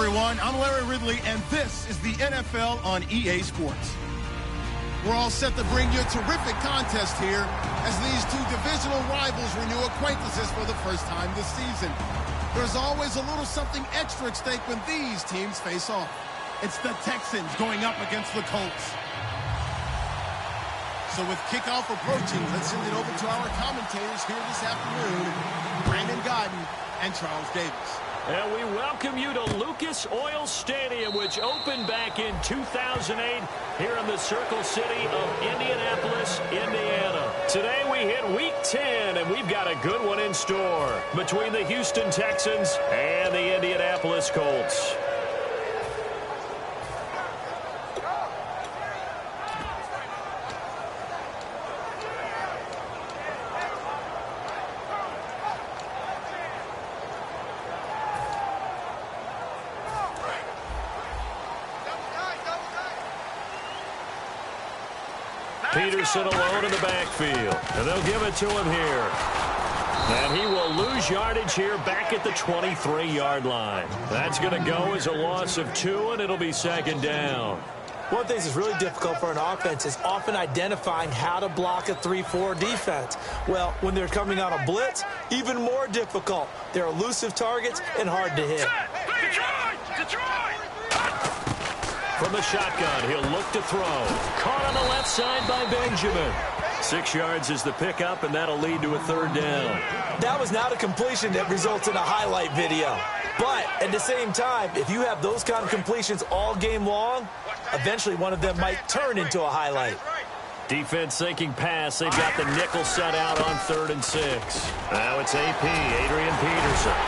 everyone. I'm Larry Ridley, and this is the NFL on EA Sports. We're all set to bring you a terrific contest here as these two divisional rivals renew acquaintances for the first time this season. There's always a little something extra at stake when these teams face off. It's the Texans going up against the Colts. So with kickoff approaching, let's send it over to our commentators here this afternoon, Brandon Godden and Charles Davis. And we welcome you to Lucas Oil Stadium, which opened back in 2008 here in the Circle City of Indianapolis, Indiana. Today we hit Week 10, and we've got a good one in store between the Houston Texans and the Indianapolis Colts. Peterson alone in the backfield, and they'll give it to him here. And he will lose yardage here back at the 23-yard line. That's going to go as a loss of 2, and it'll be second down. One thing that's really difficult for an offense is often identifying how to block a 3-4 defense. Well, when they're coming on a blitz, even more difficult. They're elusive targets and hard to hit. From the shotgun, he'll look to throw. Caught on the left side by Benjamin. 6 yards is the pickup, and that'll lead to a third down. That was not a completion that results in a highlight video. But at the same time, if you have those kind of completions all game long, eventually one of them might turn into a highlight. Defense thinking pass. They've got the nickel set out on 3rd and 6. Now it's AP, Adrian Peterson.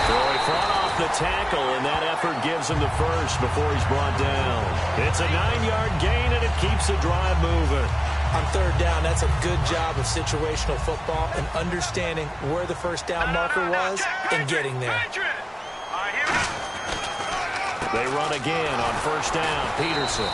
So he fought off the tackle, and that effort gives him the first before he's brought down. It's a 9-yard gain, and it keeps the drive moving. On 3rd down, that's a good job of situational football and understanding where the first down marker was and getting there. They run again on 1st down, Peterson.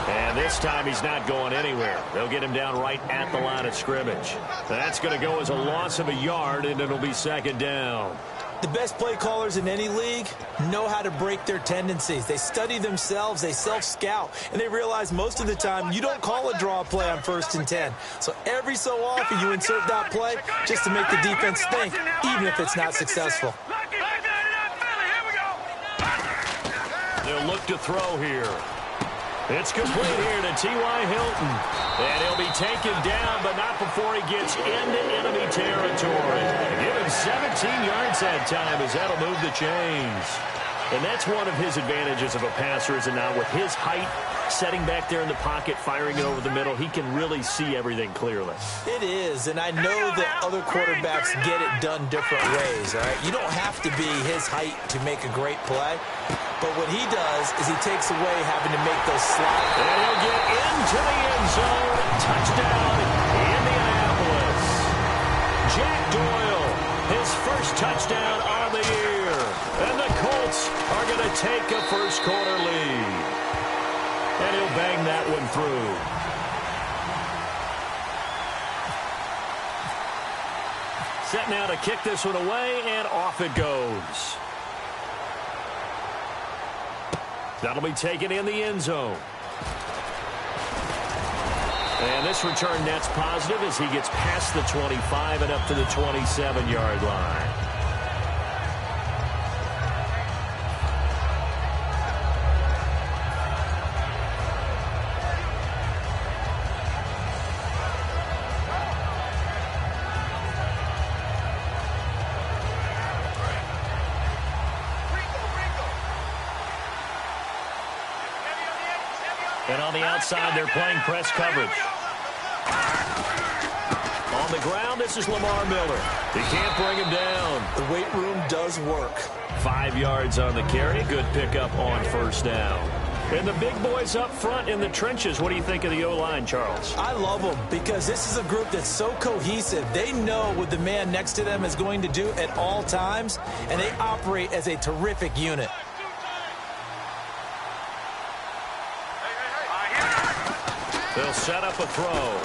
And this time he's not going anywhere. They'll get him down right at the line of scrimmage. That's going to go as a loss of a yard, and it'll be second down. The best play callers in any league know how to break their tendencies. They study themselves, they self-scout, and they realize most of the time you don't call a draw play on 1st and 10. So every so often you insert that play just to make the defense think, even if it's not successful. They'll look to throw here. It's complete here to T.Y. Hilton. And he'll be taken down, but not before he gets into enemy territory. Give him 17 yards that time as that'll move the chains. And that's one of his advantages of a passer, is now with his height, setting back there in the pocket, firing it over the middle, he can really see everything clearly. It is, and I know that other quarterbacks get it done different ways, all right? You don't have to be his height to make a great play. But what he does is he takes away having to make those slides. And he'll get into the end zone. Touchdown, Indianapolis. Jack Doyle, his first touchdown on the year. And the Colts are going to take a first-quarter lead. And he'll bang that one through. Set now to kick this one away, and off it goes. That'll be taken in the end zone. And this return net's positive as he gets past the 25 and up to the 27-yard line. And on the outside, they're playing press coverage. On the ground, this is Lamar Miller. He can't bring him down. The weight room does work. 5 yards on the carry. Good pickup on 1st down. And the big boys up front in the trenches. What do you think of the O-line, Charles? I love them because this is a group that's so cohesive. They know what the man next to them is going to do at all times, and they operate as a terrific unit. They'll set up a throw.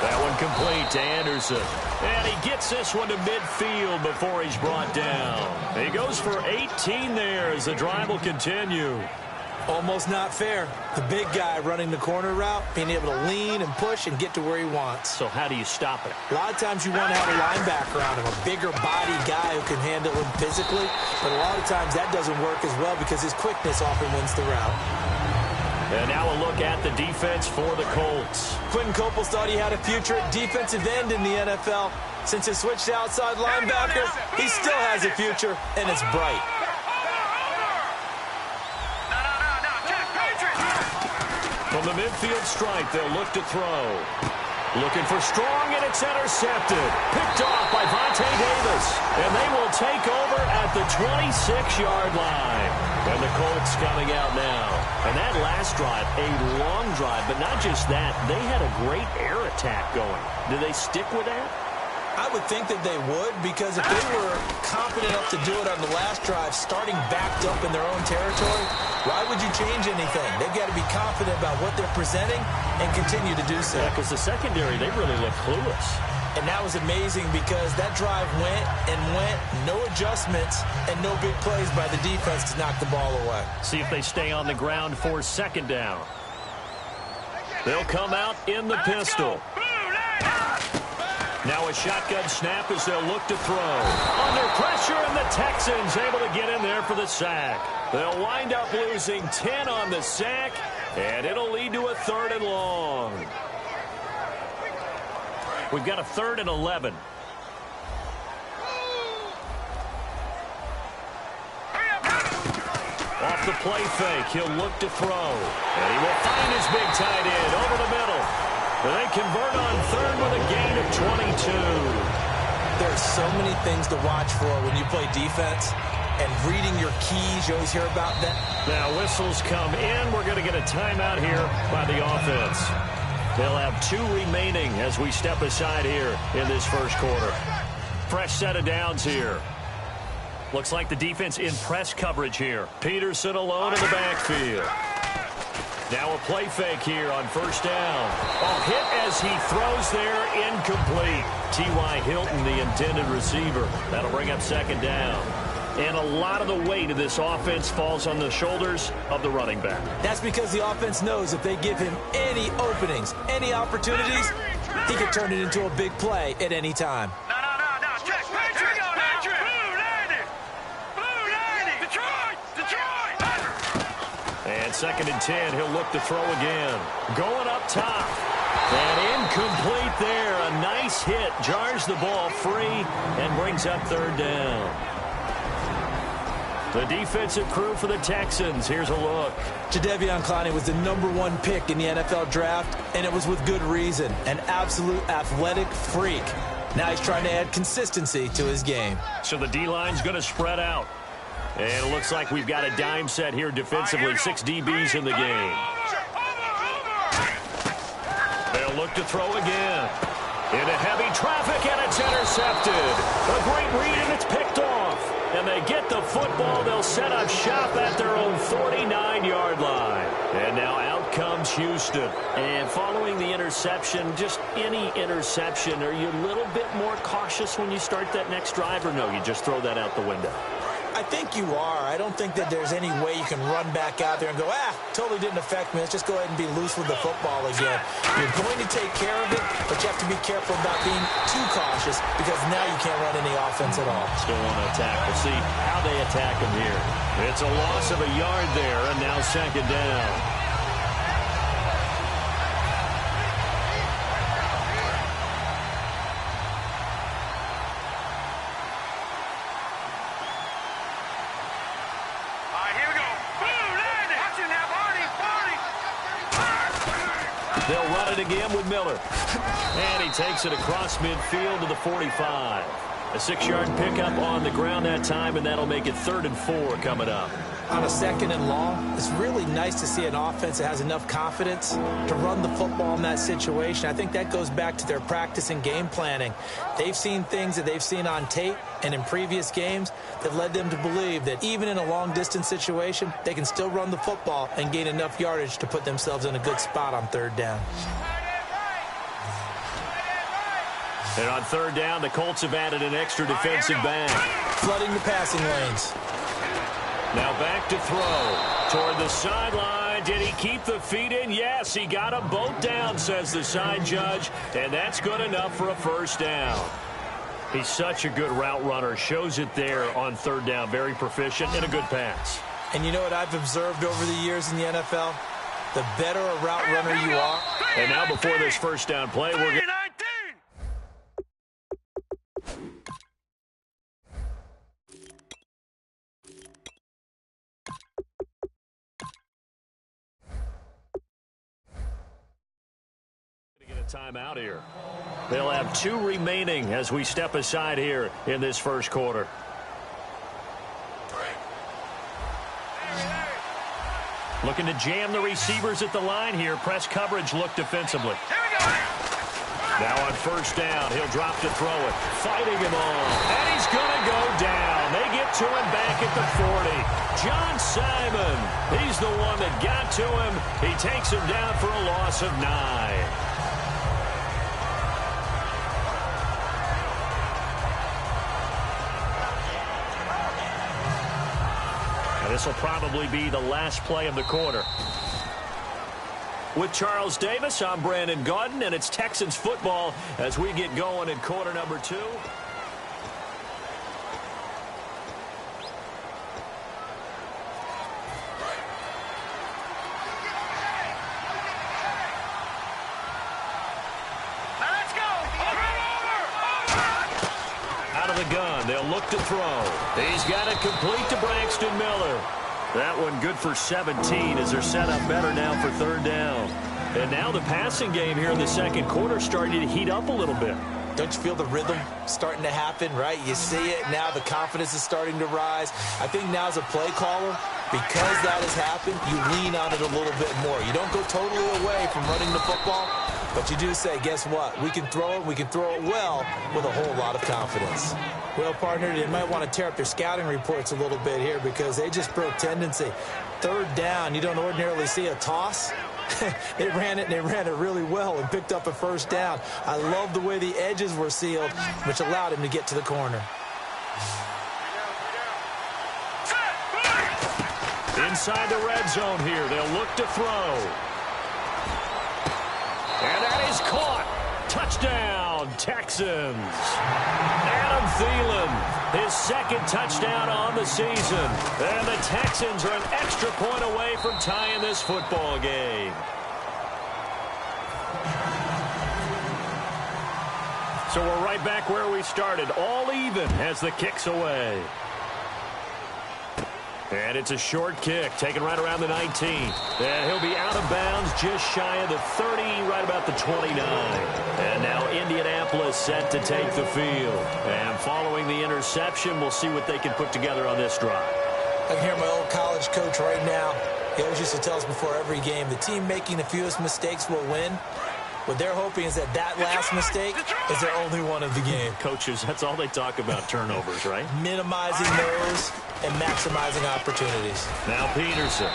That one Incomplete to Anderson. And he gets this one to midfield before he's brought down. He goes for 18 there as the drive will continue. Almost not fair. The big guy running the corner route, being able to lean and push and get to where he wants. So how do you stop it? A lot of times you want to have a linebacker on him, a bigger body guy who can handle him physically. But a lot of times that doesn't work as well because his quickness often wins the route. And now a look at the defense for the Colts. Quentin Coples thought he had a future at defensive end in the NFL. Since he switched to outside linebacker, he still has a future, and it's bright. From the midfield stripe, they'll look to throw. Looking for strong, and it's intercepted. Picked off by Vontae Davis. And they will take over at the 26-yard line. And the Colts coming out now. And that last drive, a long drive, but not just that. They had a great air attack going. Do they stick with that? I would think that they would, because if they were confident enough to do it on the last drive, starting backed up in their own territory, why would you change anything? They've got to be confident about what they're presenting and continue to do so. Yeah, because the secondary, they really look clueless. And that was amazing because that drive went and went, no adjustments, and no big plays by the defense to knock the ball away. See if they stay on the ground for second down. They'll come out in the pistol. Now a shotgun snap as they'll look to throw. Under pressure, and the Texans able to get in there for the sack. They'll wind up losing 10 on the sack, and it'll lead to a 3rd and long. We've got a 3rd and 11. Off the play fake, he'll look to throw. And he will find his big tight end over the middle. And they convert on 3rd with a gain of 22. There's so many things to watch for when you play defense. And reading your keys, you always hear about that. Now whistles come in. We're going to get a timeout here by the offense. They'll have 2 remaining as we step aside here in this first quarter. Fresh set of downs here. Looks like the defense in press coverage here. Peterson alone in the backfield. Now a play fake here on 1st down. Oh, hit as he throws there, incomplete. T.Y. Hilton, the intended receiver. That'll bring up 2nd down. And a lot of the weight of this offense falls on the shoulders of the running back. That's because the offense knows if they give him any openings, any opportunities, he can turn it into a big play at any time. And 2nd and 10, he'll look to throw again. Going up top. And incomplete there. A nice hit. Jars the ball free and brings up 3rd down. The defensive crew for the Texans. Here's a look. Jadeveon Clowney was the #1 pick in the NFL draft, and it was with good reason. An absolute athletic freak. Now he's trying to add consistency to his game. So the D-line's going to spread out. And it looks like we've got a dime set here defensively. 6 DBs in the game. They'll look to throw again. Into heavy traffic, and it's intercepted. A great read, and it's picked off. And they get the football. They'll set up shop at their own 49-yard line. And now out comes Houston. And following the interception, just any interception, are you a little bit more cautious when you start that next drive, or no, you just throw that out the window? I think you are. I don't think that there's any way you can run back out there and go, totally didn't affect me. Let's just go ahead and be loose with the football again. You're going to take care of it, but you have to be careful about being too cautious because now you can't run any offense at all. Still want to attack. We'll see how they attack him here. It's a loss of a yard there, and now 2nd down. They'll run it again with Miller. And he takes it across midfield to the 45. A 6-yard pickup on the ground that time, and that'll make it 3rd and 4 coming up. On a 2nd and long, it's really nice to see an offense that has enough confidence to run the football in that situation. I think that goes back to their practice and game planning. They've seen things that they've seen on tape and in previous games that led them to believe that even in a long-distance situation, they can still run the football and gain enough yardage to put themselves in a good spot on 3rd down. And on third down, the Colts have added an extra defensive back. Flooding the passing lanes. Now back to throw. Toward the sideline. Did he keep the feet in? Yes, he got them both down, says the side judge. And that's good enough for a first down. He's such a good route runner. Shows it there on third down. Very proficient and a good pass. And you know what I've observed over the years in the NFL? The better a route runner you are. And now before this first down play, we're going to get a timeout here. They'll have 2 remaining as we step aside here in this first quarter. Looking to jam the receivers at the line here. Press coverage look defensively. Now on first down, he'll drop to throw it. Fighting him on. And he's going to go down. They get to him back at the 40. John Simon, he's the one that got to him. He takes him down for a loss of 9. This will probably be the last play of the quarter. With Charles Davis, I'm Brandon Gaudin, and it's Texans football as we get going in quarter number 2. Out of the gun, they'll look to throw. He's got it complete to Braxton Miller. That one good for 17 as they're set up better now for third down. And now the passing game here in the second quarter starting to heat up a little bit. Don't you feel the rhythm starting to happen, right? You see it now. The confidence is starting to rise. I think now as a play caller, because that has happened, you lean on it a little bit more. You don't go totally away from running the football, but you do say, guess what? We can throw it. We can throw it well with a whole lot of confidence. Well, partner, they might want to tear up their scouting reports a little bit here because they just broke tendency. Third down, you don't ordinarily see a toss. They ran it, and they ran it really well and picked up a first down. I love the way the edges were sealed, which allowed him to get to the corner. Inside the red zone here, they'll look to throw. And that is caught. Touchdown, Texans. Adam Thielen, his second touchdown on the season. And the Texans are an extra point away from tying this football game. So we're right back where we started, all even as the kick's away. And it's a short kick, taken right around the 19. And he'll be out of bounds just shy of the 30, right about the 29. And now Indianapolis set to take the field. And following the interception, we'll see what they can put together on this drive. I can hear my old college coach right now. He always used to tell us before every game, the team making the fewest mistakes will win. What they're hoping is that last mistake is their only one of the game. Coaches, that's all they talk about, turnovers, right? Minimizing those and maximizing opportunities. Now Peterson.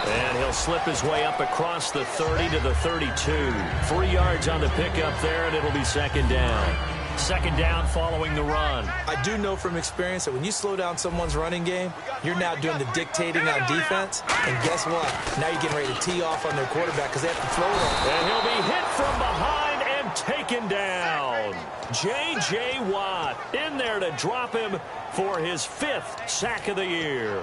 And he'll slip his way up across the 30 to the 32. 3 yards on the pickup there, and it'll be second down. Second down following the run. I do know from experience that when you slow down someone's running game, you're now doing the dictating on defense. And guess what? Now you're getting ready to tee off on their quarterback because they have to throw it on. And he'll be hit from behind and taken down. J.J. Watt in there to drop him for his 5th sack of the year.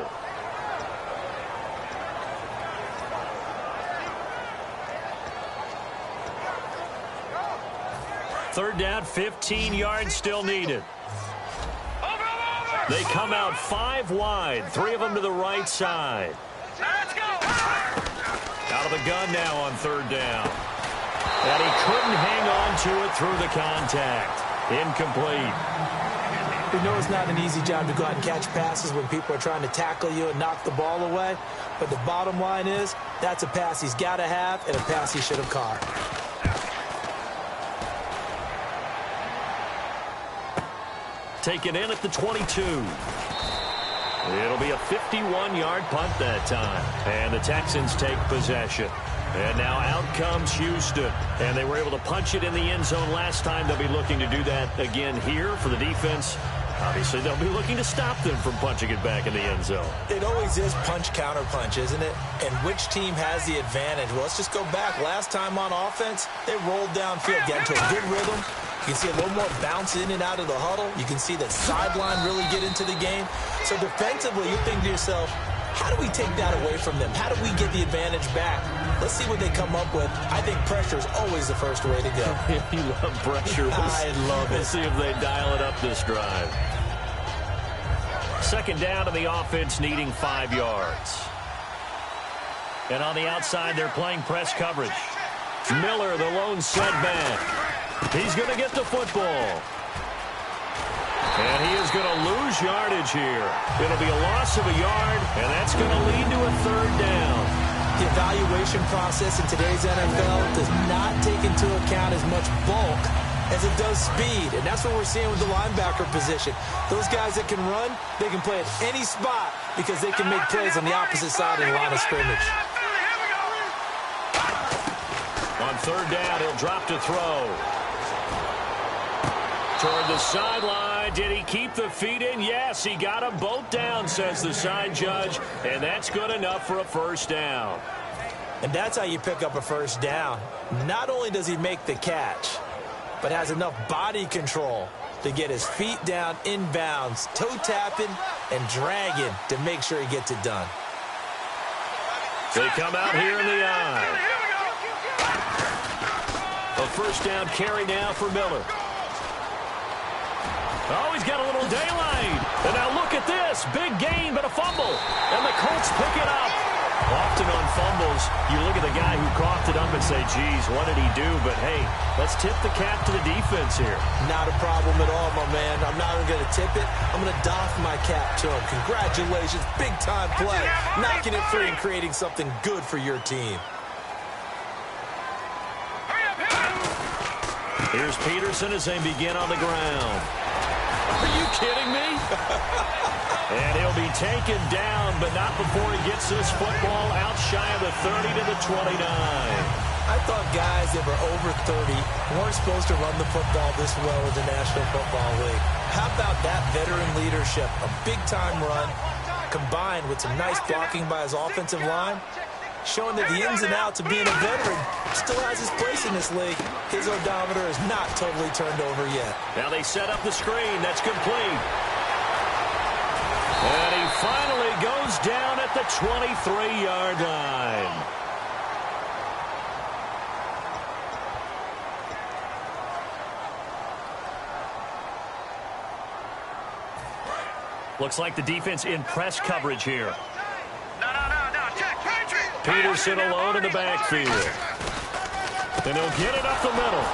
Third down, 15 yards still needed. They come out 5 wide, 3 of them to the right side. Out of the gun now on third down. And he couldn't hang on to it through the contact. Incomplete. We know it's not an easy job to go out and catch passes when people are trying to tackle you and knock the ball away. But the bottom line is, that's a pass he's got to have and a pass he should have caught. Taken in at the 22. It'll be a 51-yard punt that time. And the Texans take possession. And now out comes Houston. And they were able to punch it in the end zone last time. They'll be looking to do that again here for the defense. Obviously, they'll be looking to stop them from punching it back in the end zone. It always is punch-counter-punch, isn't it? And which team has the advantage? Well, let's just go back. Last time on offense, they rolled downfield, got into a good rhythm. You can see a little more bounce in and out of the huddle. You can see the sideline really get into the game. So defensively, you think to yourself, how do we take that away from them? How do we get the advantage back? Let's see what they come up with. I think pressure is always the first way to go. You love pressure. I love it. We'll see if they dial it up this drive. Second down to the offense, needing 5 yards. And on the outside, they're playing press coverage. Miller, the lone setback. He's going to get the football. And he is going to lose yardage here. It'll be a loss of a yard, and that's going to lead to a third down. The evaluation process in today's NFL does not take into account as much bulk as it does speed, and that's what we're seeing with the linebacker position. Those guys that can run, they can play at any spot because they can make plays on the opposite side of the line of scrimmage. On third down, he'll drop to throw. Toward the sideline. Did he keep the feet in? Yes, he got them both down, says the side judge, and that's good enough for a first down. And that's how you pick up a first down. Not only does he make the catch, but has enough body control to get his feet down inbounds, toe tapping and dragging to make sure he gets it done. They come out here in the eye. A first down carry now for Miller. Oh, he's got a little daylight. And now look at this. Big gain, but a fumble. And the Colts pick it up. Often on fumbles, you look at the guy who coughed it up and say, geez, what did he do? But, hey, let's tip the cap to the defense here. Not a problem at all, my man. I'm not even going to tip it. I'm going to doff my cap to him. Congratulations. Big-time play. Knocking it free and creating something good for your team. Here's Peterson as they begin on the ground. Are you kidding me? And he'll be taken down, but not before he gets this football out shy of the 30 to the 29. I thought guys that were over 30 weren't supposed to run the football this well with the National Football League. How about that veteran leadership? A big-time run combined with some nice blocking by his offensive line, showing that the ins and outs of being a veteran still has his place in this league. His odometer is not totally turned over yet. Now they set up the screen. That's complete. And he finally goes down at the 23-yard line. Looks like the defense in press coverage here. Peterson alone in the backfield. And he'll get it up the middle.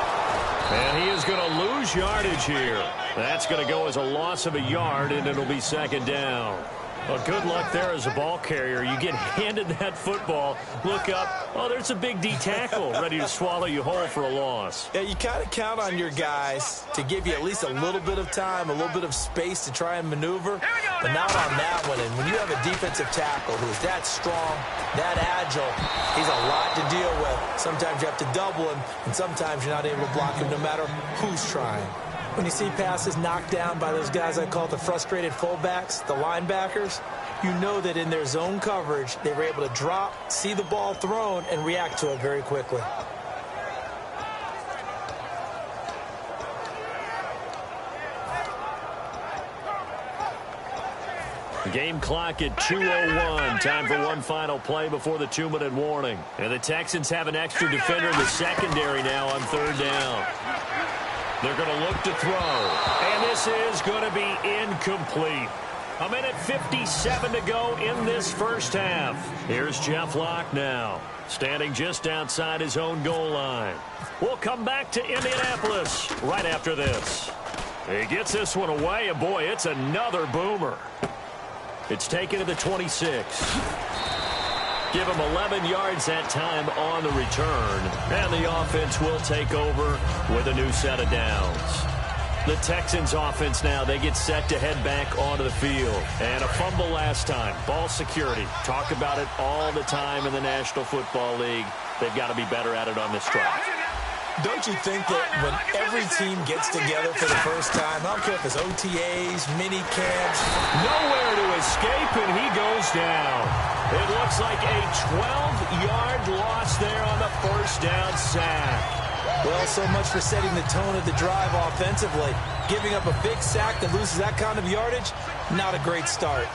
And he is going to lose yardage here. That's going to go as a loss of a yard, and it'll be second down. Well, good luck there as a ball carrier. You get handed that football, look up, oh, there's a big D tackle ready to swallow you whole for a loss. Yeah, you kind of count on your guys to give you at least a little bit of time, a little bit of space to try and maneuver, but not on that one. And when you have a defensive tackle who is that strong, that agile, he's a lot to deal with. Sometimes you have to double him, and sometimes you're not able to block him no matter who's trying. When you see passes knocked down by those guys I call the frustrated fullbacks, the linebackers, you know that in their zone coverage, they were able to drop, see the ball thrown, and react to it very quickly. Game clock at 2:01. Time for one final play before the 2-minute warning. And the Texans have an extra defender in the secondary now on third down. They're going to look to throw. And this is going to be incomplete. 1:57 to go in this first half. Here's Jeff Locke now, standing just outside his own goal line. We'll come back to Indianapolis right after this. He gets this one away, and boy, it's another boomer. It's taken to the 26. Give him 11 yards that time on the return. And the offense will take over with a new set of downs. The Texans offense now, they get set to head back onto the field. And a fumble last time. Ball security. Talk about it all the time in the National Football League. they've got to be better at it on this drive. Don't you think that when every team gets together for the first time, I don't care if it's OTAs, mini camps, nowhere to escape, and he goes down. It looks like a 12-yard loss there on the first down sack. Well, so much for setting the tone of the drive offensively. Giving up a big sack that loses that kind of yardage, not a great start.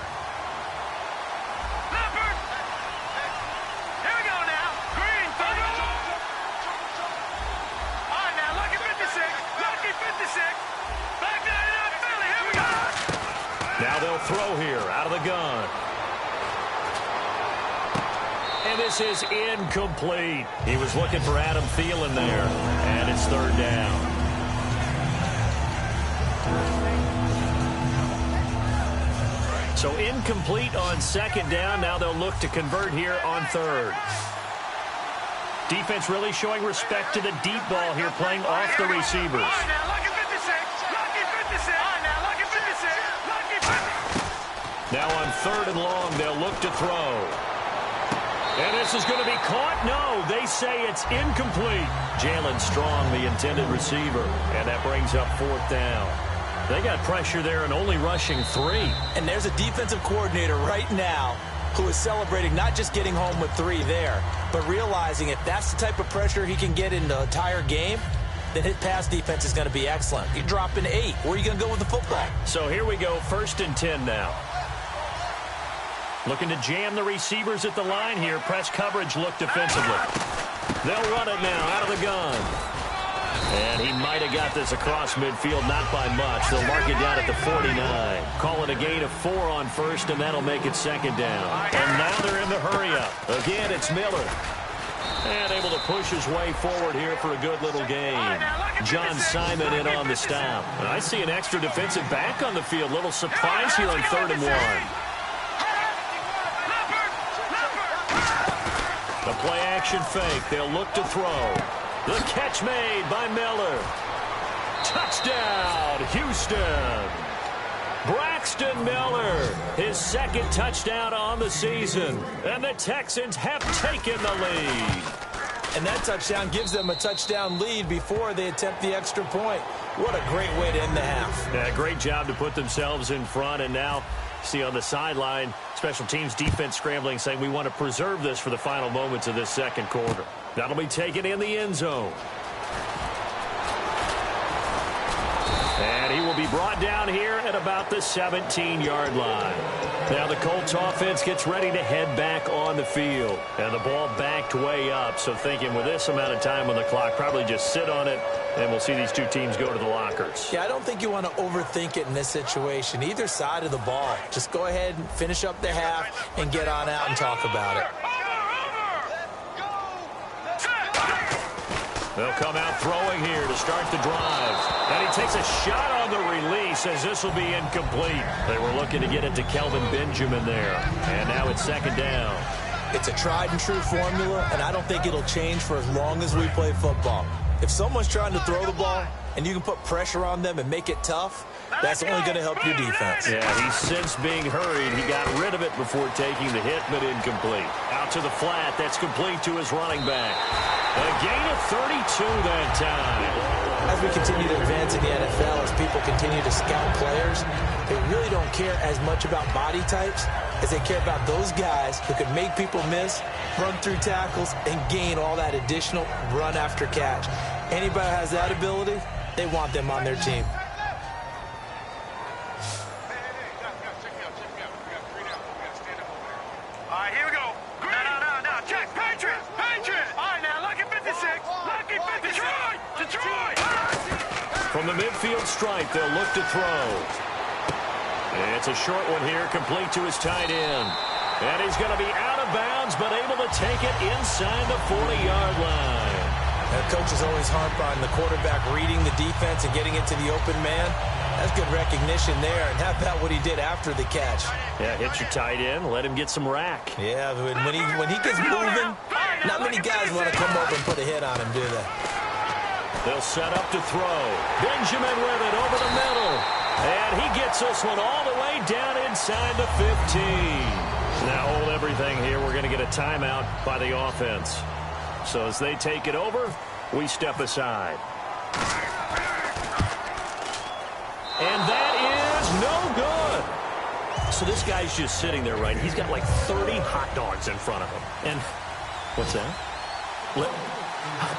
Now they'll throw here out of the gun. And this is incomplete. He was looking for Adam Thielen there, and it's third down. So incomplete on second down. Now they'll look to convert here on third. Defense really showing respect to the deep ball here, playing off the receivers. Now on third and long, they'll look to throw. And this is going to be caught. No, they say it's incomplete. Jalen Strong, the intended receiver. And that brings up fourth down. They got pressure there and only rushing 3. And there's a defensive coordinator right now who is celebrating not just getting home with 3 there, but realizing if that's the type of pressure he can get in the entire game, then his pass defense is going to be excellent. You're dropping 8. Where are you going to go with the football? So here we go, 1st and 10 now. Looking to jam the receivers at the line here. Press coverage look defensively. They'll run it now out of the gun. And he might have got this across midfield, not by much. They'll mark it down at the 49. Call it a gain of 4 on first, and that'll make it second down. And now they're in the hurry-up. Again, it's Miller. And able to push his way forward here for a good little gain. John Simon in on the stop. And I see an extra defensive back on the field. Little surprise here on 3rd and 1. The play-action fake. They'll look to throw. The catch made by Miller. Touchdown, Houston. Braxton Miller, his 2nd touchdown on the season. And the Texans have taken the lead. And that touchdown gives them a touchdown lead before they attempt the extra point. What a great way to end the half. Yeah, great job to put themselves in front. And now, see on the sideline, special teams defense scrambling, saying we want to preserve this for the final moments of this second quarter. That'll be taken in the end zone. And he will be brought down here at about the 17-yard line. Now the Colts offense gets ready to head back on the field. And the ball backed way up. So thinking with this amount of time on the clock, probably just sit on it, and we'll see these two teams go to the lockers. Yeah, I don't think you want to overthink it in this situation. Either side of the ball. Just go ahead and finish up the half and get on out and talk about it. They'll come out throwing here to start the drive. And he takes a shot on the release as this will be incomplete. They were looking to get it to Kelvin Benjamin there. And now it's second down. It's a tried and true formula, and I don't think it'll change for as long as we play football. If someone's trying to throw the ball and you can put pressure on them and make it tough, that's only going to help your defense. Yeah, he's since being hurried. He got rid of it before taking the hit, but incomplete. Out to the flat. That's complete to his running back. A gain of 32 that time. As we continue to advance in the NFL, as people continue to scout players, they really don't care as much about body types as they care about those guys who can make people miss, run through tackles, and gain all that additional run after catch. Anybody who has that ability, they want them on their team. From the midfield stripe, they'll look to throw. It's a short one here, complete to his tight end. And he's going to be out of bounds, but able to take it inside the 40-yard line. Coaches always harp on the quarterback reading the defense and getting into the open man. That's good recognition there. And how about what he did after the catch? Yeah, hit your tight end, let him get some rack. Yeah, when he gets moving, not many guys want to come over and put a hit on him, do they? They'll set up to throw. Benjamin with it over the middle. And he gets this one all the way down inside the 15. Now hold everything here. We're going to get a timeout by the offense. So as they take it over, we step aside. And that is no good. So this guy's just sitting there, right? He's got like 30 hot dogs in front of him. And what's that?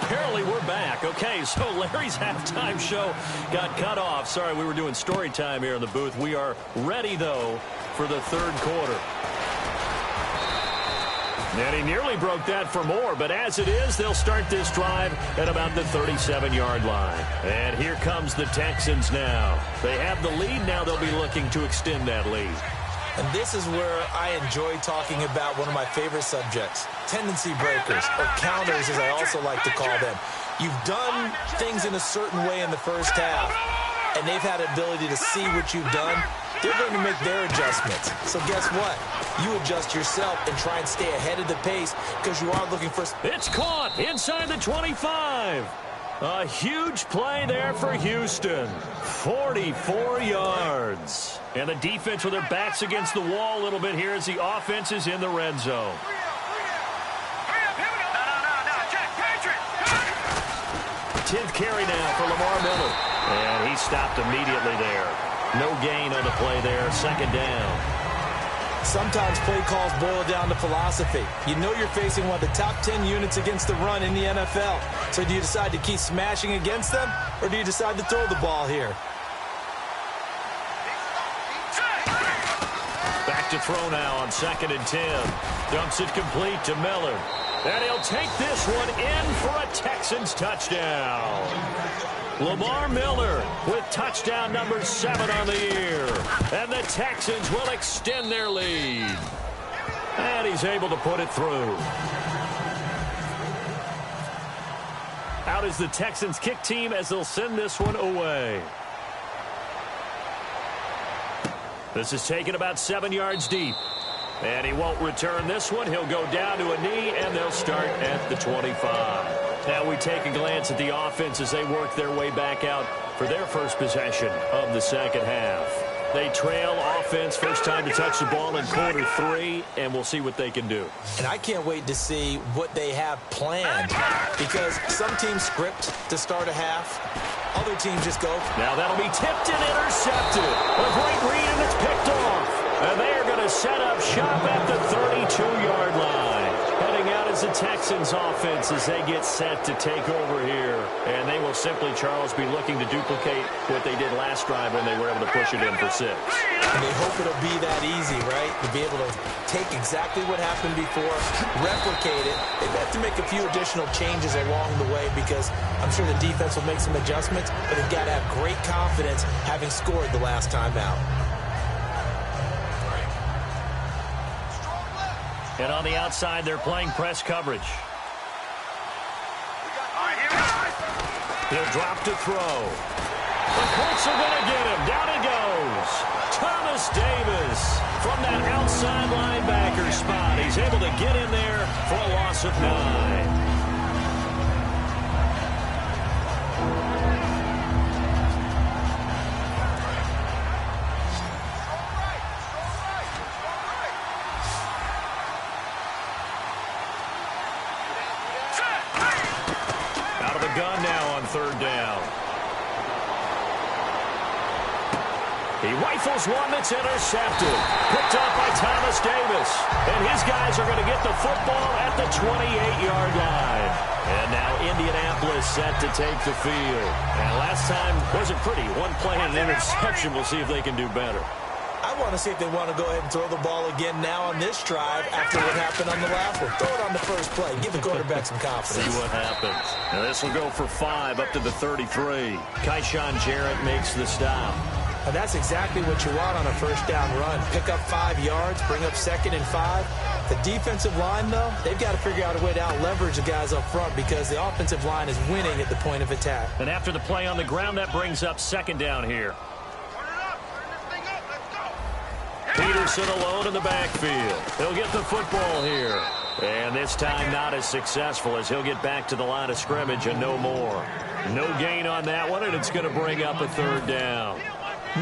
Apparently we're back. Okay, so Larry's halftime show got cut off. Sorry, we were doing story time here in the booth. We are ready, though, for the third quarter. And he nearly broke that for more, but as it is, they'll start this drive at about the 37-yard line. And here comes the Texans now. They have the lead. Now they'll be looking to extend that lead. And this is where I enjoy talking about one of my favorite subjects, tendency breakers, or counters as I also like to call them. You've done things in a certain way in the first half, and they've had the ability to see what you've done. They're going to make their adjustments. So guess what? You adjust yourself and try and stay ahead of the pace because you are looking for... It's caught inside the 25. A huge play there for Houston. 44 yards. And the defense with their backs against the wall a little bit here as the offense is in the red zone. 10th carry now for Lamar Miller. And he stopped immediately there. No gain on the play there. Second down. Sometimes play calls boil down to philosophy. You know you're facing one of the top 10 units against the run in the NFL. So do you decide to keep smashing against them, or do you decide to throw the ball here? Back to throw now on 2nd and 10. Dumps it complete to Miller. And he'll take this one in for a Texans touchdown. Lamar Miller with touchdown number 7 on the year. And the Texans will extend their lead. And he's able to put it through. Out is the Texans kick team as they'll send this one away. This is taken about 7 yards deep. And he won't return this one. He'll go down to a knee, and they'll start at the 25. Now we take a glance at the offense as they work their way back out for their first possession of the second half. They trail offense, first time to touch the ball in quarter 3, and we'll see what they can do. And I can't wait to see what they have planned, because some teams script to start a half. Other teams just go. Now that'll be tipped and intercepted. A great read, and it's picked off. And they are going to set up shop at the 32-yard line. Heading out is the Texans offense as they get set to take over here. And they will simply, Charles, be looking to duplicate what they did last drive when they were able to push it in for 6. And they hope it'll be that easy, right? To be able to take exactly what happened before, replicate it. They've had to make a few additional changes along the way because I'm sure the defense will make some adjustments, but they've got to have great confidence having scored the last time out. And on the outside, they're playing press coverage. He'll drop to throw. The Colts are going to get him. Down he goes. Thomas Davis from that outside linebacker spot. He's able to get in there for a loss of 9. Gun now on 3rd down. He rifles one that's intercepted. Picked up by Thomas Davis. And his guys are going to get the football at the 28-yard line. And now Indianapolis set to take the field. And last time wasn't pretty. One play and an interception. We'll see if they can do better. I want to see if they want to go ahead and throw the ball again now on this drive after what happened on the last one. Throw it on the first play. Give the quarterback some confidence. See what happens. Now this will go for 5 up to the 33. Keyshawn Jarrett makes the stop. And that's exactly what you want on a first down run. Pick up 5 yards, bring up 2nd and 5. The defensive line, though, they've got to figure out a way to out-leverage the guys up front because the offensive line is winning at the point of attack. And after the play on the ground, that brings up 2nd down here. Peterson alone in the backfield. He'll get the football here. And this time not as successful as he'll get back to the line of scrimmage and no more. No gain on that one, and it's going to bring up a 3rd down.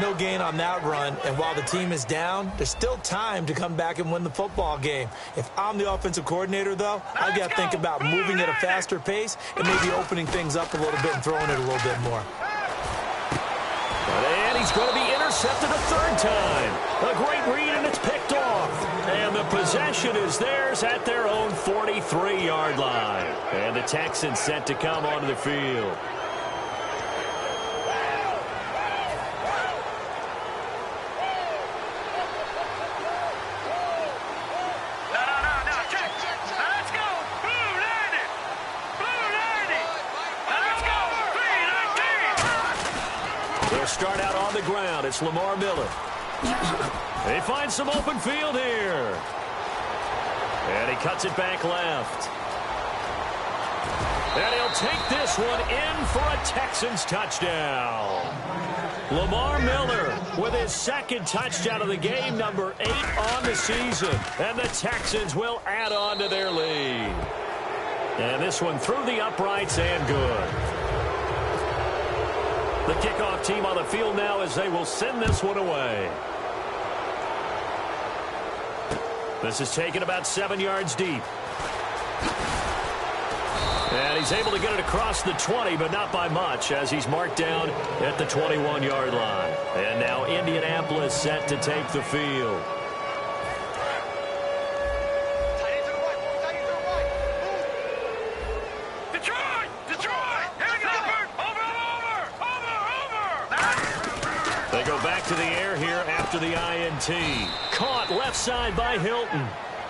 No gain on that run, and while the team is down, there's still time to come back and win the football game. If I'm the offensive coordinator, though, I've got to think about moving at a faster pace and maybe opening things up a little bit and throwing it a little bit more. And he's going to be intercepted a third time. A great read, and it's picked off. And the possession is theirs at their own 43-yard line. And the Texans set to come onto the field. Start out on the ground. It's Lamar Miller. He finds some open field here. And he cuts it back left. And he'll take this one in for a Texans touchdown. Lamar Miller with his second touchdown of the game, number 8 on the season. And the Texans will add on to their lead. And this one through the uprights and good. The kickoff team on the field now as they will send this one away. This is taken about 7 yards deep. And he's able to get it across the 20, but not by much, as he's marked down at the 21-yard line. And now Indianapolis set to take the field. To the air here after the INT. Caught left side by Hilton.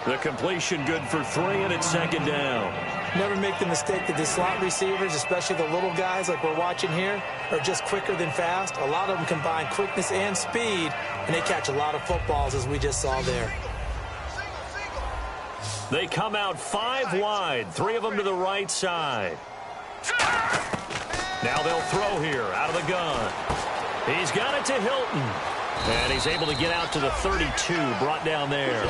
The completion good for 3, and it's second down. Never make the mistake that the slot receivers, especially the little guys like we're watching here, are just quicker than fast. A lot of them combine quickness and speed, and they catch a lot of footballs, as we just saw there. They come out 5 wide, 3 of them to the right side. Now they'll throw here out of the gun. He's got it to Hilton. And he's able to get out to the 32, brought down there.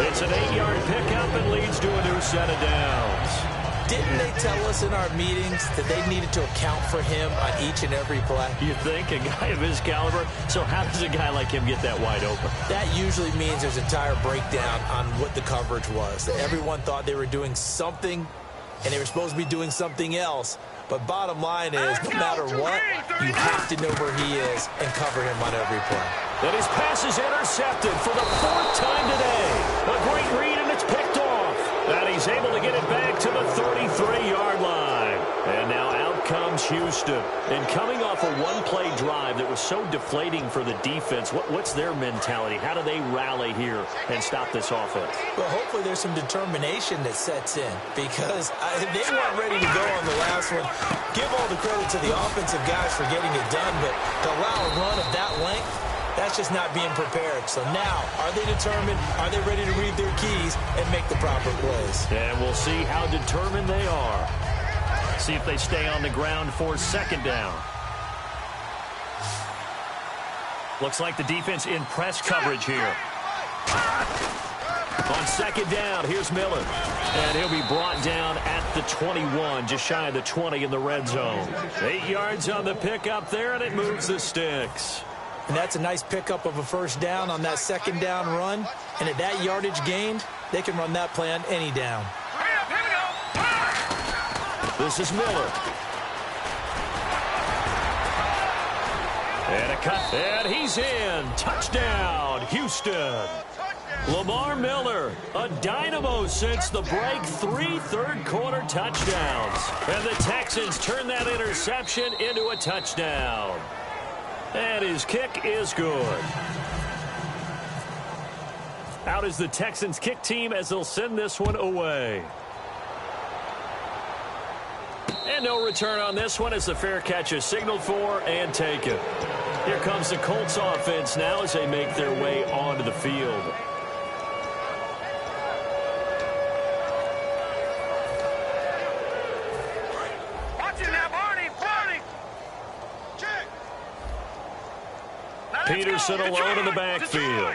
It's an 8-yard pickup and leads to a new set of downs. Didn't they tell us in our meetings that they needed to account for him on each and every play? You think? A guy of his caliber? So how does a guy like him get that wide open? That usually means there's an entire breakdown on what the coverage was. That everyone thought they were doing something, and they were supposed to be doing something else. But bottom line is, no matter what, you have to know where he is and cover him on every play. And his pass is intercepted for the 4th time today. A great read, and it's picked off. And he's able to get it back to the 33-yard line. And now out comes Houston. And coming off a one-play drive that was so deflating for the defense, what's their mentality? How do they rally here and stop this offense? Well, hopefully there's some determination that sets in, because they weren't ready to go on the last one. Give all the credit to the offensive guys for getting it done, but to allow a run of that length, that's just not being prepared. So now, are they determined? Are they ready to read their keys and make the proper plays? And we'll see how determined they are. See if they stay on the ground for second down. Looks like the defense in press coverage here. On second down, here's Miller. And he'll be brought down at the 21, just shy of the 20 in the red zone. 8 yards on the pickup there, and it moves the sticks. And that's a nice pickup of a first down on that second down run. And at that yardage gained, they can run that play on any down. This is Miller. And a cut. And he's in. Touchdown, Houston. Lamar Miller, a dynamo since the break. 3 third-quarter touchdowns. And the Texans turn that interception into a touchdown. And his kick is good. Out is the Texans kick team as they'll send this one away. And no return on this one as the fair catch is signaled for and taken. Here comes the Colts offense now as they make their way onto the field. Peterson alone in the backfield.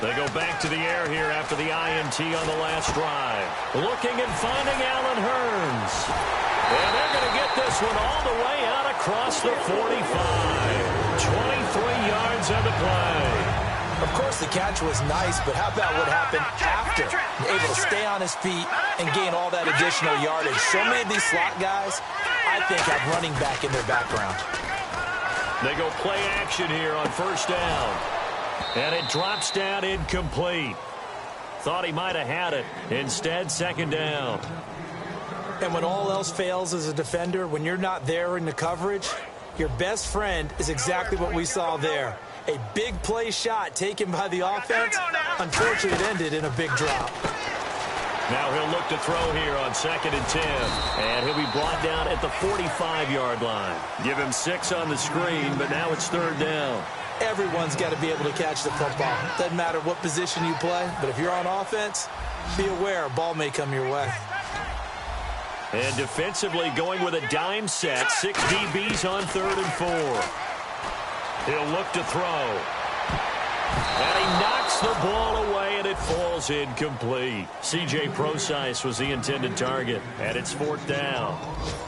They go back to the air here after the INT on the last drive. Looking and finding Allen Hurns. And they're going to get this one all the way out across the 45. 23 yards on the play. Of course, the catch was nice, but how about what happened after? Able to stay on his feet and gain all that additional yardage. So many of these slot guys, I think, have running back in their background. They go play action here on first down. And it drops down incomplete. Thought he might have had it. Instead, second down. And when all else fails as a defender, when you're not there in the coverage, your best friend is exactly what we saw there. A big play shot taken by the offense. Unfortunately, it ended in a big drop. Now he'll look to throw here on 2nd and 10. And he'll be brought down at the 45-yard line. Give him 6 on the screen, but now it's 3rd down. Everyone's got to be able to catch the football. Doesn't matter what position you play, but if you're on offense, be aware a ball may come your way. And defensively going with a dime set. 6 DBs on 3rd and 4. He'll look to throw. And he knocks the ball away, and it falls incomplete. C.J. Prosise was the intended target, and it's 4th down.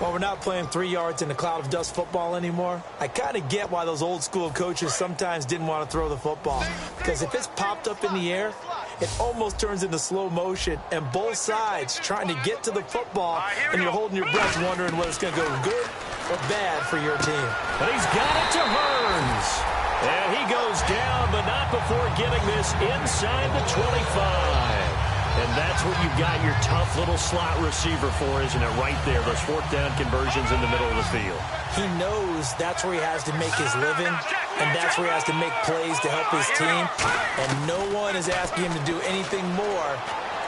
Well, we're not playing 3 yards in a cloud of dust football anymore. I kind of get why those old-school coaches sometimes didn't want to throw the football. Because if it's popped up in the air, it almost turns into slow motion, and both sides trying to get to the football, and you're holding your breath wondering whether it's going to go good or bad for your team. But he's got it to Hearns. And he goes down, but not before getting this inside the 25. And that's what you've got your tough little slot receiver for, isn't it? Right there, those 4th down conversions in the middle of the field. He knows that's where he has to make his living, and that's where he has to make plays to help his team. And no one is asking him to do anything more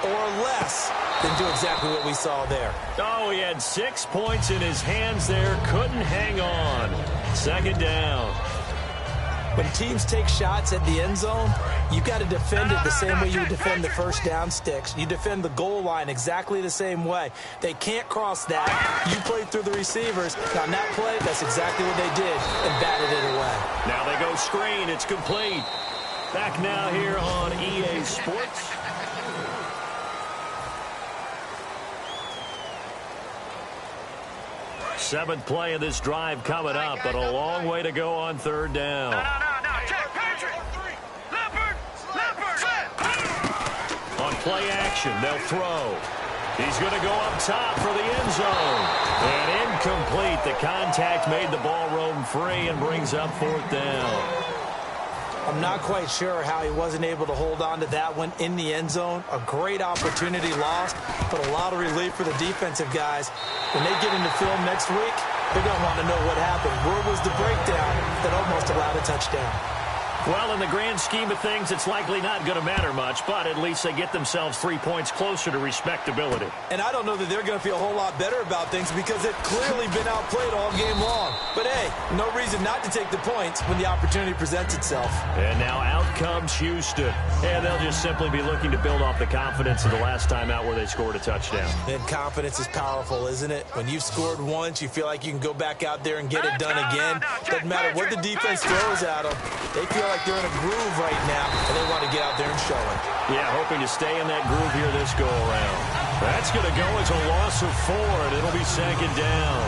or less than do exactly what we saw there. Oh, he had 6 points in his hands there. Couldn't hang on. 2nd down. When teams take shots at the end zone, you got to defend it the same way you would defend the first down sticks. You defend the goal line exactly the same way. They can't cross that. You play through the receivers. Now, on that play, that's exactly what they did and batted it away. Now they go screen. It's complete. Back now here on EA Sports. Seventh play of this drive coming up, but a long way to go on 3rd down. On play action, they'll throw. He's going to go up top for the end zone. And incomplete. The contact made the ball roam free and brings up 4th down. I'm not quite sure how he wasn't able to hold on to that one in the end zone. A great opportunity lost, but a lot of relief for the defensive guys. When they get into film next week, they're going to want to know what happened. Where was the breakdown that almost allowed a touchdown? Well, in the grand scheme of things, it's likely not going to matter much, but at least they get themselves 3 points closer to respectability. And I don't know that they're going to feel a whole lot better about things because they've clearly been outplayed all game long. But, hey, no reason not to take the points when the opportunity presents itself. And now out comes Houston. And they'll just simply be looking to build off the confidence of the last time out where they scored a touchdown. And confidence is powerful, isn't it? When you've scored once, you feel like you can go back out there and get it done again. Doesn't matter what the defense throws at them. They feel like they're in a groove right now, and they want to get out there and show it. Yeah, hoping to stay in that groove here this go-around. That's going to go as a loss of 4, and it'll be 2nd down.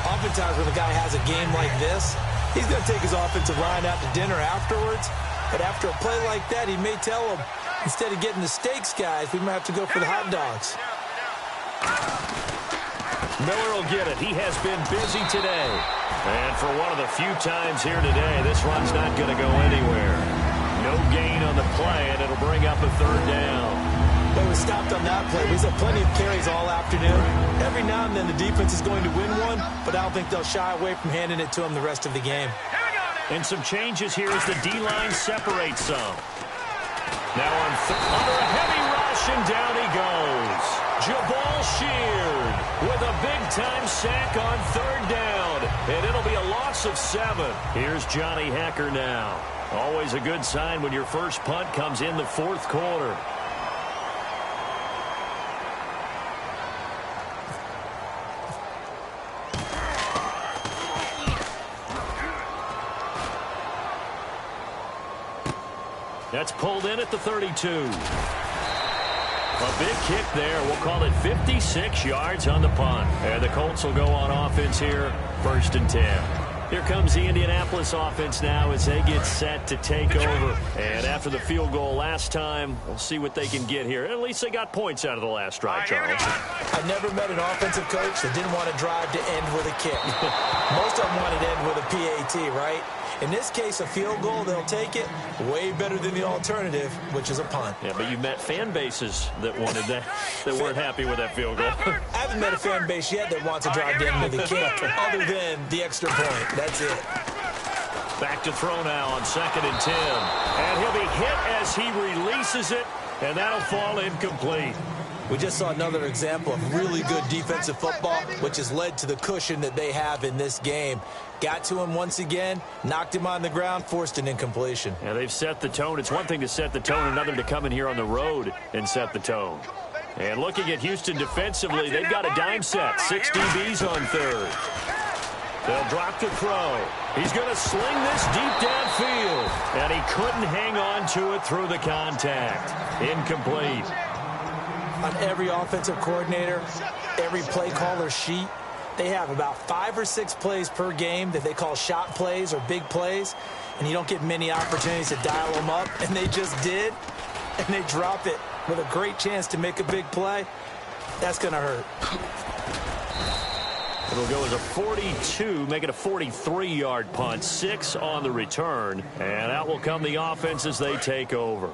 Oftentimes when a guy has a game like this, he's going to take his offensive line out to dinner afterwards. But after a play like that, he may tell them, instead of getting the steaks, guys, we might have to go for the hot dogs. Miller will get it. He has been busy today. And for one of the few times here today, this run's not going to go anywhere. No gain on the play, and it'll bring up a 3rd down. Well, we stopped on that play. We saw plenty of carries all afternoon. Every now and then the defense is going to win one, but I don't think they'll shy away from handing it to them the rest of the game. And some changes here as the D-line separates some. Now under a heavy rush, and down he goes. Jabal Sheard with a big-time sack on 3rd down, and it'll be a loss of 7. Here's Johnny Hecker now. Always a good sign when your first punt comes in the 4th quarter. That's pulled in at the 32. A big kick there. We'll call it 56 yards on the punt. And the Colts will go on offense here, 1st and 10. Here comes the Indianapolis offense now as they get set to take over. And after the field goal last time, we'll see what they can get here. At least they got points out of the last drive, Charles. I've never met an offensive coach that didn't want to drive to end with a kick. Most of them wanted to end with a PAT, right? In this case, a field goal, they'll take it. Way better than the alternative, which is a punt. Yeah, but you've met fan bases that wanted that, that weren't happy with that field goal. I haven't met a fan base yet that wants to drive to end with a kick, other than the extra point. That's it. Back to throw now on 2nd and 10. And he'll be hit as he releases it, and that'll fall incomplete. We just saw another example of really good defensive football, which has led to the cushion that they have in this game. Got to him once again, knocked him on the ground, forced an incompletion. Yeah, they've set the tone. It's one thing to set the tone, another to come in here on the road and set the tone. And looking at Houston defensively, they've got a dime set. 6 DBs on 3rd. They'll drop the throw. He's going to sling this deep downfield. And he couldn't hang on to it through the contact. Incomplete. On every offensive coordinator, every play caller sheet, they have about 5 or 6 plays per game that they call shot plays or big plays, and you don't get many opportunities to dial them up, and they just did, and they drop it with a great chance to make a big play. That's going to hurt. It'll go as a 42, make it a 43-yard punt, 6 on the return, and out will come the offense as they take over.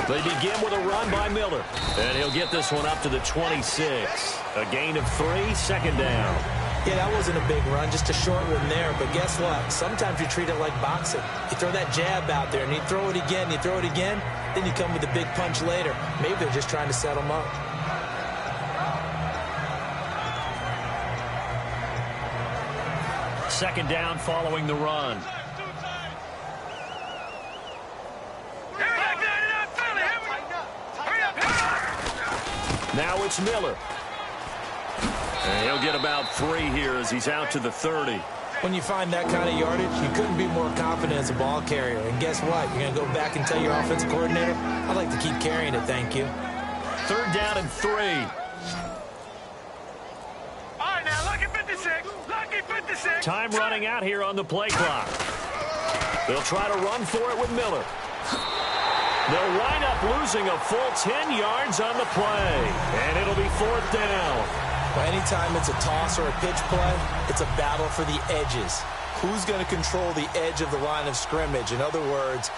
They begin with a run by Miller. And he'll get this one up to the 26. A gain of 3, 2nd down. Yeah, that wasn't a big run, just a short one there. But guess what? Sometimes you treat it like boxing. You throw that jab out there, and you throw it again, you throw it again, then you come with a big punch later. Maybe they're just trying to set them up. Second down following the run. Now it's Miller. And he'll get about 3 here as he's out to the 30. When you find that kind of yardage, you couldn't be more confident as a ball carrier. And guess what? You're going to go back and tell your offensive coordinator, I'd like to keep carrying it, thank you. 3rd down and 3. All right, now, lucky 56. Lucky 56. Time running out here on the play clock. They'll try to run for it with Miller. They'll wind up losing a full 10 yards on the play. And it'll be 4th down. Well, anytime it's a toss or a pitch play, it's a battle for the edges. Who's going to control the edge of the line of scrimmage? In other words,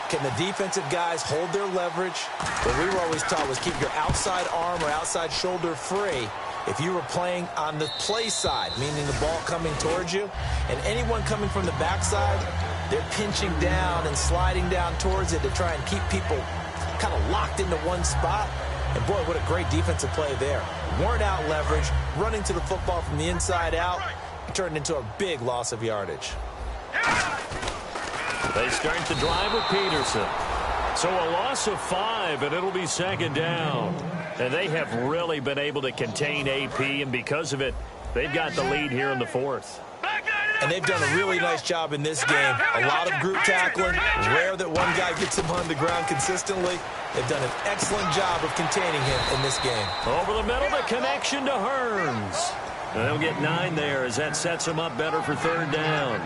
can the defensive guys hold their leverage? What we were always taught was keep your outside arm or outside shoulder free if you were playing on the play side, meaning the ball coming towards you. And anyone coming from the backside, they're pinching down and sliding down towards it to try and keep people kind of locked into one spot. And boy, what a great defensive play there. Worn out leverage, running to the football from the inside out, turned into a big loss of yardage. They start the drive with Peterson. So a loss of 5, and it'll be 2nd down. And they have really been able to contain AP, and because of it, they've got the lead here in the 4th. And they've done a really nice job in this game. A lot of group tackling. Rare that one guy gets him on the ground consistently. They've done an excellent job of containing him in this game. Over the middle, the connection to Hearns. And they'll get 9 there as that sets him up better for 3rd down.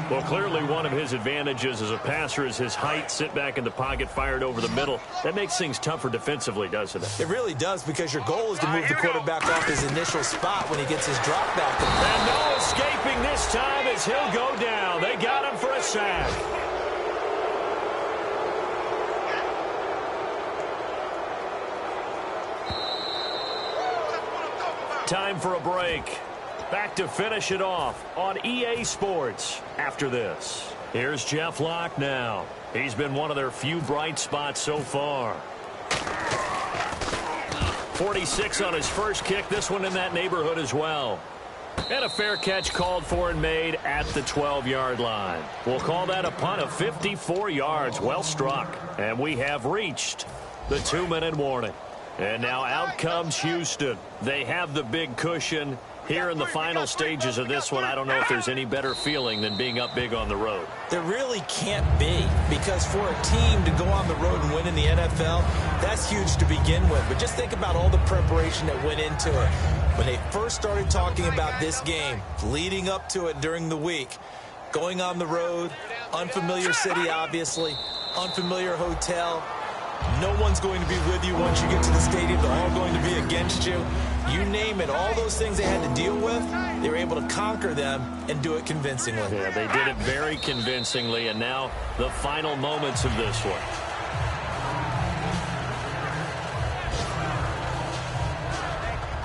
Well, clearly one of his advantages as a passer is his height, sit back in the pocket, fired over the middle. That makes things tougher defensively, doesn't it? It really does, because your goal is to move the quarterback off his initial spot when he gets his drop back. And no escaping this time as he'll go down. They got him for a sack. Time for a break. Back to finish it off on EA Sports after this. Here's Jeff Locke now. He's been one of their few bright spots so far. 46 on his first kick. This one in that neighborhood as well. And a fair catch called for and made at the 12-yard line. We'll call that a punt of 54 yards. Well struck. And we have reached the 2-minute warning. And now out comes Houston. They have the big cushion, Here in the final stages of this one, I don't know if there's any better feeling than being up big on the road. There really can't be, because for a team to go on the road and win in the NFL, that's huge to begin with. But just think about all the preparation that went into it. When they first started talking about this game, leading up to it during the week, going on the road, unfamiliar city, obviously, unfamiliar hotel. No one's going to be with you once you get to the stadium. They're all going to be against you. You name it, all those things they had to deal with, they were able to conquer them and do it convincingly. Yeah, they did it very convincingly, and now the final moments of this one.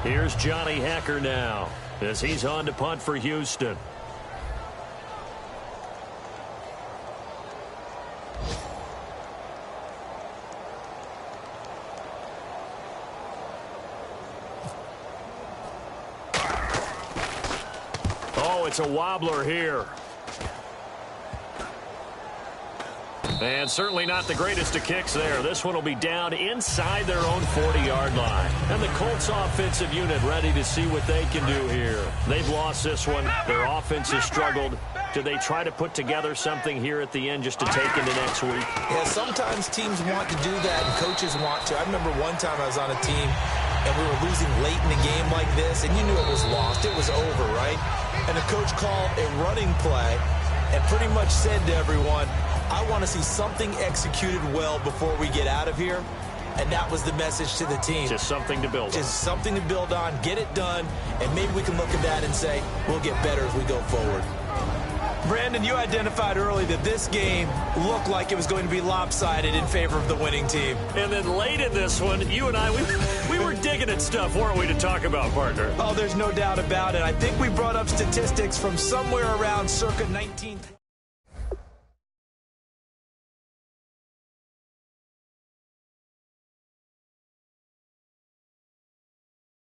Here's Johnny Hacker now as he's on to punt for Houston. It's a wobbler here. And certainly not the greatest of kicks there. This one will be down inside their own 40-yard line. And the Colts offensive unit ready to see what they can do here. They've lost this one. Their offense has struggled. Do they try to put together something here at the end just to take into next week? Yeah, sometimes teams want to do that and coaches want to. I remember one time I was on a team and we were losing late in the game like this, and you knew it was lost. It was over, right? And the coach called a running play and pretty much said to everyone, I want to see something executed well before we get out of here. And that was the message to the team. Just something to build on. Just something to build on, get it done, and maybe we can look at that and say, we'll get better as we go forward. Brandon, you identified early that this game looked like it was going to be lopsided in favor of the winning team. And then late in this one, you and I, we were digging at stuff, weren't we, to talk about, partner? Oh, there's no doubt about it. I think we brought up statistics from somewhere around circa 19...